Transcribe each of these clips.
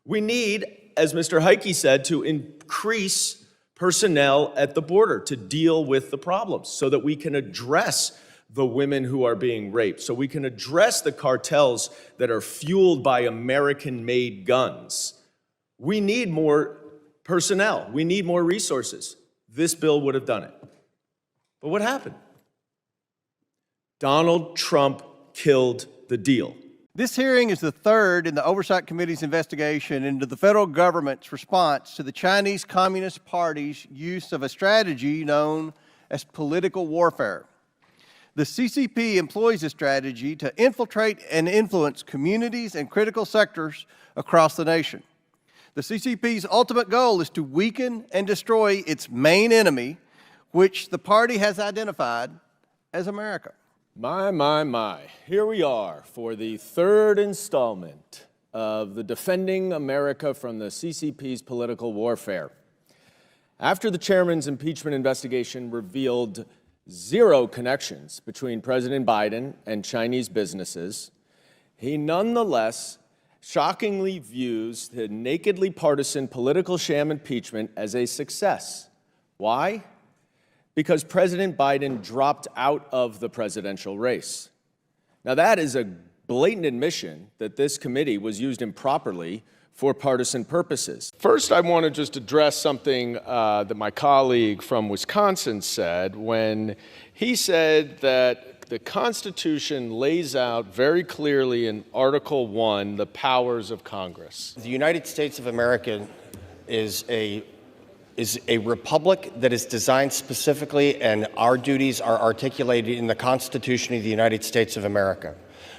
We need, as Mr. Heike said, to increase personnel at the border to deal with the problems so that we can address the women who are being raped, so we can address the cartels that are fueled by American-made guns. We need more personnel. We need more resources. This bill would have done it. But what happened? Donald Trump killed the deal. This hearing is the third in the Oversight Committee's investigation into the federal government's response to the Chinese Communist Party's use of a strategy known as political warfare. The CCP employs this strategy to infiltrate and influence communities and critical sectors across the nation. The CCP's ultimate goal is to weaken and destroy its main enemy, which the party has identified as America. My. Here we are for the third installment of the Defending America from the CCP's Political Warfare. After the chairman's impeachment investigation revealed zero connections between President Biden and Chinese businesses, he nonetheless shockingly views the nakedly partisan political sham impeachment as a success. Why? Because President Biden dropped out of the presidential race. Now, that is a blatant admission that this committee was used improperly for partisan purposes. First, I want to just address something that my colleague from Wisconsin said when he said that the Constitution lays out very clearly in Article 1 the powers of Congress. The United States of America is a republic that is designed specifically, and our duties are articulated in the Constitution of the United States of America.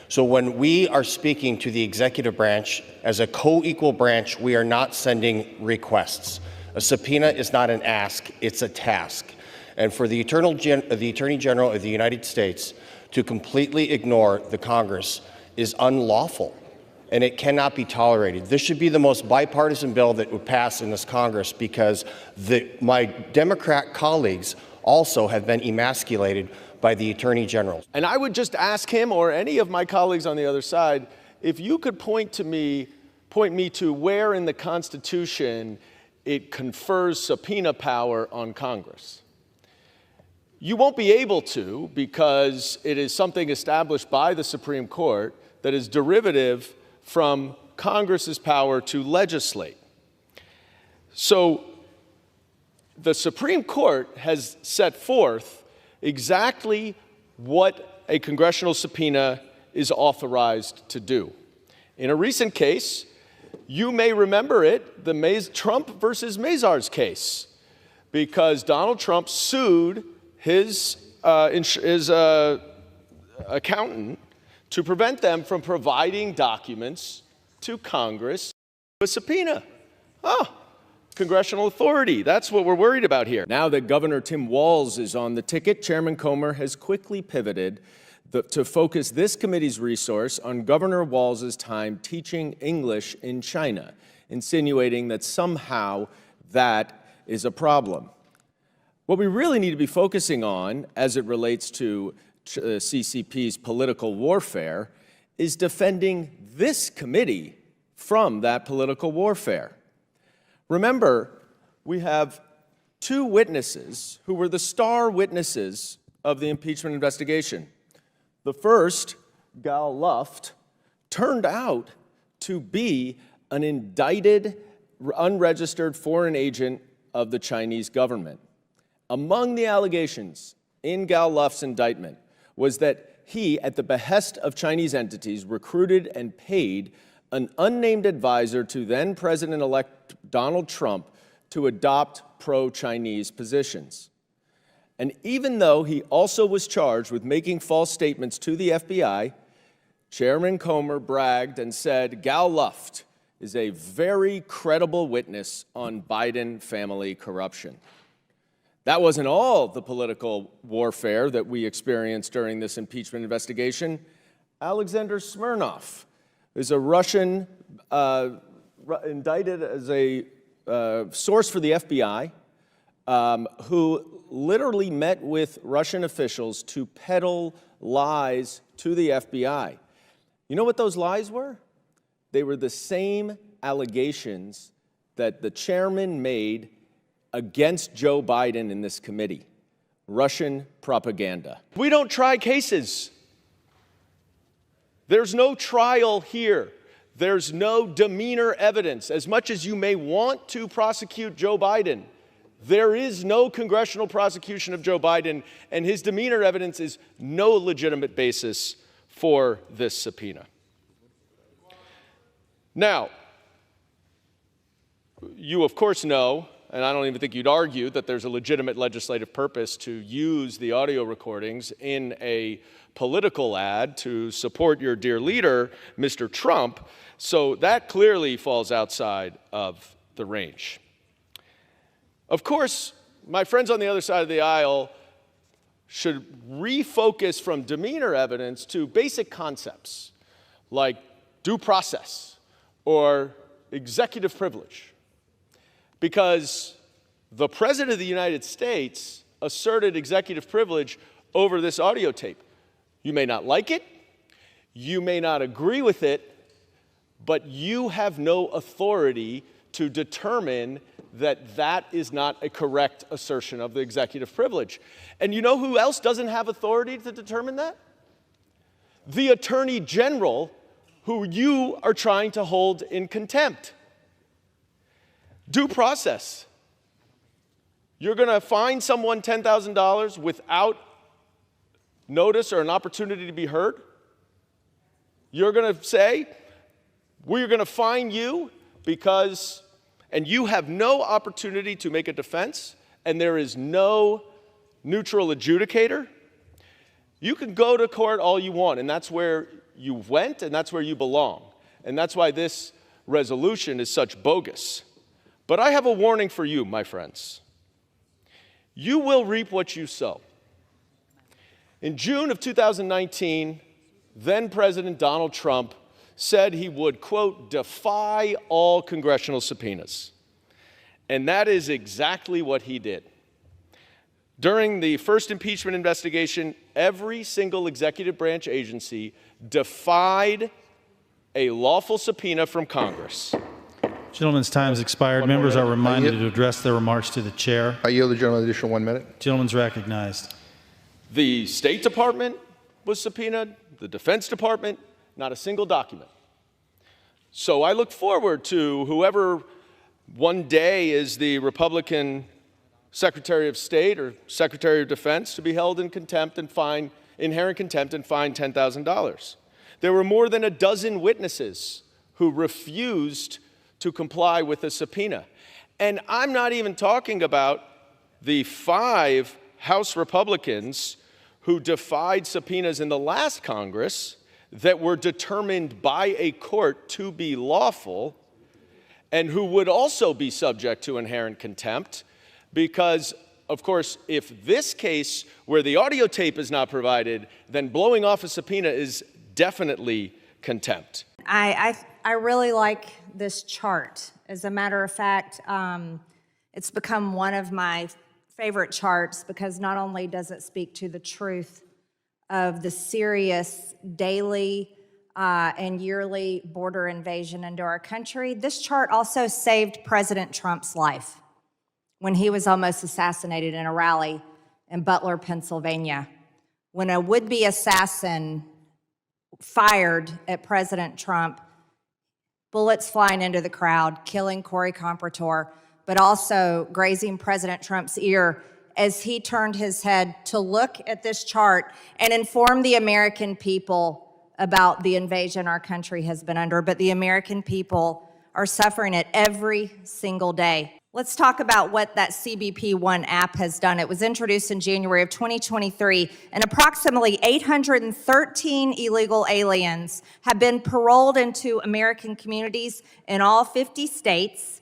So when we are speaking to the executive branch as a co-equal branch, we are not sending requests. A subpoena is not an ask, it's a task. And for the Attorney General of the United States to completely ignore the Congress is unlawful, and it cannot be tolerated. This should be the most bipartisan bill that would pass in this Congress, because my Democrat colleagues also have been emasculated by the Attorney General. And I would just ask him or any of my colleagues on the other side, if you could point me to where in the Constitution it confers subpoena power on Congress. You won't be able to, because it is something established by the Supreme Court that is derivative from Congress's power to legislate. So the Supreme Court has set forth exactly what a congressional subpoena is authorized to do. In a recent case, you may remember it, the Trump versus Mazars case, because Donald Trump sued his accountant to prevent them from providing documents to Congress with a subpoena. Congressional authority. That's what we're worried about here. Now that Governor Tim Walz is on the ticket, Chairman Comer has quickly pivoted to focus this committee's resource on Governor Walz's time teaching English in China, insinuating that somehow that is a problem. What we really need to be focusing on as it relates to CCP's political warfare is defending this committee from that political warfare. Remember, we have two witnesses who were the star witnesses of the impeachment investigation. The first, Gal Luft, turned out to be an indicted, unregistered foreign agent of the Chinese government. Among the allegations in Gal Luft's indictment was that he, at the behest of Chinese entities, recruited and paid an unnamed advisor to then-President-elect Donald Trump to adopt pro-Chinese positions. And even though he also was charged with making false statements to the FBI, Chairman Comer bragged and said Gal Luft is a very credible witness on Biden family corruption. That wasn't all the political warfare that we experienced during this impeachment investigation. Alexander Smirnov is a Russian indicted as a source for the FBI who literally met with Russian officials to peddle lies to the FBI. You know what those lies were? They were the same allegations that the chairman made against Joe Biden in this committee. Russian propaganda. We don't try cases. There's no trial here. There's no demeanor evidence. As much as you may want to prosecute Joe Biden, there is no congressional prosecution of Joe Biden, and his demeanor evidence is no legitimate basis for this subpoena. Now, you of course know, and I don't even think you'd argue, that there's a legitimate legislative purpose to use the audio recordings in a political ad to support your dear leader, Mr. Trump. So that clearly falls outside of the range. Of course, my friends on the other side of the aisle should refocus from demeanor evidence to basic concepts like due process or executive privilege. Because the President of the United States asserted executive privilege over this audio tape. You may not like it, you may not agree with it, but you have no authority to determine that that is not a correct assertion of the executive privilege. And you know who else doesn't have authority to determine that? The Attorney General, who you are trying to hold in contempt. Due process. You're going to fine someone $10,000 without notice or an opportunity to be heard? You're going to say, we're going to fine you because, and you have no opportunity to make a defense, and there is no neutral adjudicator? You can go to court all you want, and that's where you went, and that's where you belong. And that's why this resolution is such bogus. But I have a warning for you, my friends. You will reap what you sow. In June of 2019, then President Donald Trump said he would, quote, defy all congressional subpoenas. And that is exactly what he did. During the first impeachment investigation, every single executive branch agency defied a lawful subpoena from Congress. Gentleman's time has expired. Members are reminded to address their remarks to the chair. I yield the gentleman an additional 1 minute. Gentleman's recognized. The State Department was subpoenaed, the Defense Department, not a single document. So I look forward to whoever one day is the Republican Secretary of State or Secretary of Defense to be held in contempt and fined, inherent contempt and fined $10,000. There were more than a dozen witnesses who refused to comply with the subpoena. And I'm not even talking about the 5 House Republicans who defied subpoenas in the last Congress that were determined by a court to be lawful and who would also be subject to inherent contempt because, of course, if this case where the audio tape is not provided, then blowing off a subpoena is definitely contempt. I really like this chart. As a matter of fact, it's become one of my favorite charts because not only does it speak to the truth of the serious daily and yearly border invasion into our country, this chart also saved President Trump's life when he was almost assassinated in a rally in Butler, Pennsylvania, when a would-be assassin fired at President Trump, bullets flying into the crowd, killing Corey Comprator, but also grazing President Trump's ear as he turned his head to look at this chart and inform the American people about the invasion our country has been under. But the American people are suffering it every single day. Let's talk about what that CBP One app has done. It was introduced in January of 2023, and approximately 813 illegal aliens have been paroled into American communities in all 50 states,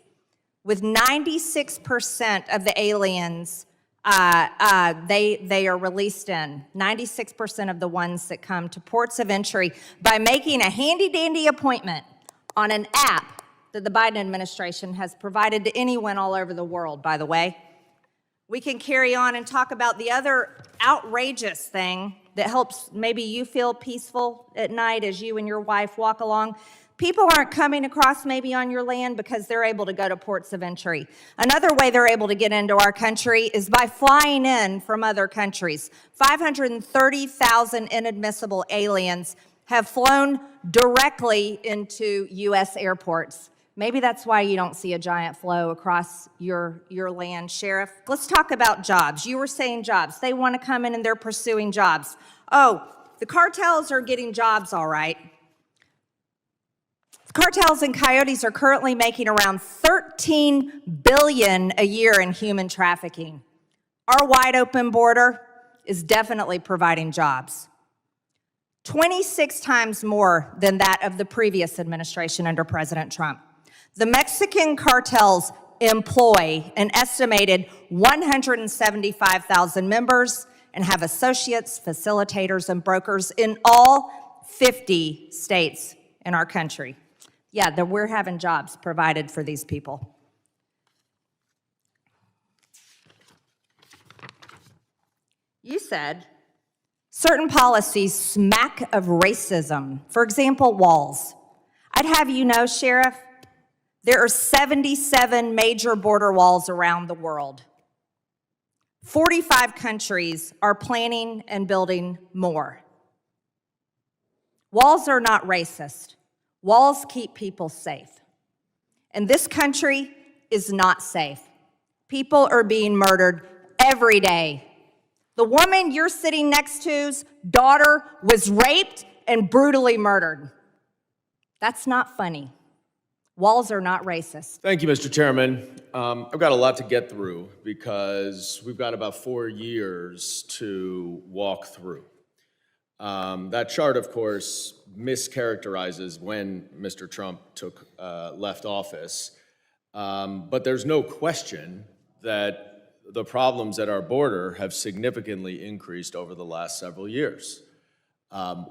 with 96% of the aliens they are released in, 96% of the ones that come to ports of entry by making a handy-dandy appointment on an app that the Biden administration has provided to anyone all over the world, by the way. We can carry on and talk about the other outrageous thing that helps maybe you feel peaceful at night as you and your wife walk along. People aren't coming across maybe on your land because they're able to go to ports of entry. Another way they're able to get into our country is by flying in from other countries. 530,000 inadmissible aliens have flown directly into U.S. airports. Maybe that's why you don't see a giant flow across your land, Sheriff. Let's talk about jobs. You were saying jobs. They want to come in and they're pursuing jobs. Oh, the cartels are getting jobs, all right. Cartels and coyotes are currently making around $13 billion a year in human trafficking. Our wide open border is definitely providing jobs. 26 times more than that of the previous administration under President Trump. The Mexican cartels employ an estimated 175,000 members and have associates, facilitators, and brokers in all 50 states in our country. Yeah, we're having jobs provided for these people. You said certain policies smack of racism. For example, walls. I'd have you know, Sheriff, there are 77 major border walls around the world. 45 countries are planning and building more. Walls are not racist. Walls keep people safe. And this country is not safe. People are being murdered every day. The woman you're sitting next to's daughter was raped and brutally murdered. That's not funny. Walls are not racist. Thank you, Mr. Chairman. I've got a lot to get through because we've got about 4 years to walk through. That chart, of course, mischaracterizes when Mr. Trump left office. But there's no question that the problems at our border have significantly increased over the last several years.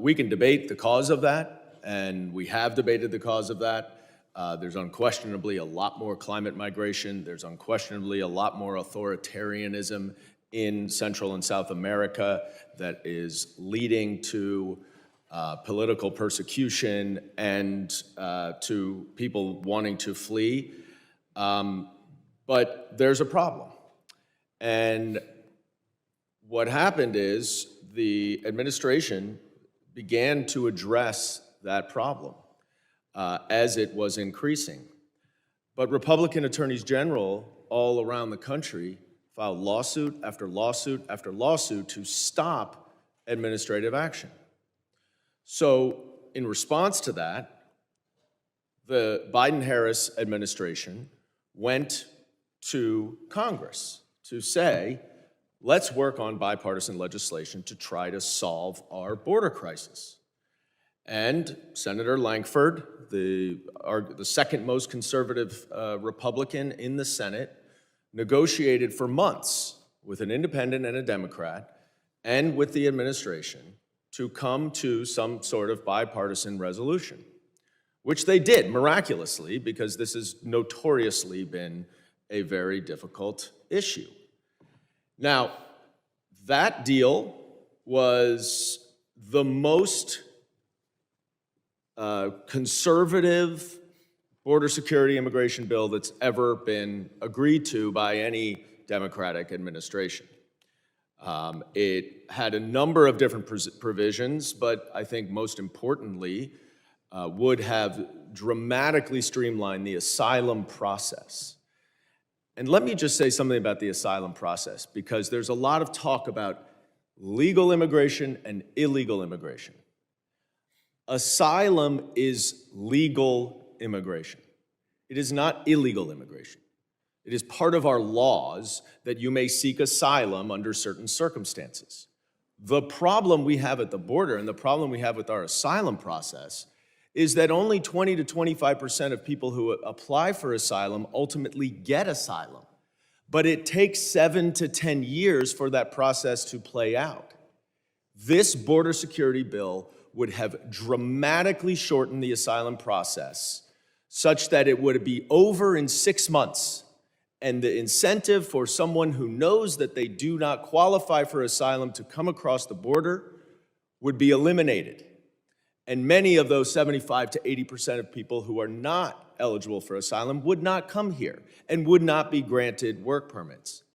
We can debate the cause of that, and we have debated the cause of that. There's unquestionably a lot more climate migration. There's unquestionably a lot more authoritarianism in Central and South America that is leading to political persecution and to people wanting to flee. But there's a problem. And what happened is the administration began to address that problem as it was increasing. But Republican attorneys general all around the country filed lawsuit after lawsuit after lawsuit to stop administrative action. So in response to that, the Biden-Harris administration went to Congress to say, let's work on bipartisan legislation to try to solve our border crisis. And Senator Lankford, the second most conservative Republican in the Senate, negotiated for months with an independent and a Democrat and with the administration to come to some sort of bipartisan resolution, which they did miraculously because this has notoriously been a very difficult issue. Now, that deal was the most conservative border security immigration bill that's ever been agreed to by any Democratic administration. It had a number of different provisions, but I think most importantly, would have dramatically streamlined the asylum process. And let me just say something about the asylum process, because there's a lot of talk about legal immigration and illegal immigration. Asylum is legal immigration. It is not illegal immigration. It is part of our laws that you may seek asylum under certain circumstances. The problem we have at the border and the problem we have with our asylum process is that only 20 to 25% of people who apply for asylum ultimately get asylum. But it takes 7 to 10 years for that process to play out. This border security bill would have dramatically shortened the asylum process such that it would be over in 6 months. And the incentive for someone who knows that they do not qualify for asylum to come across the border would be eliminated. And many of those 75 to 80% of people who are not eligible for asylum would not come here and would not be granted work permits.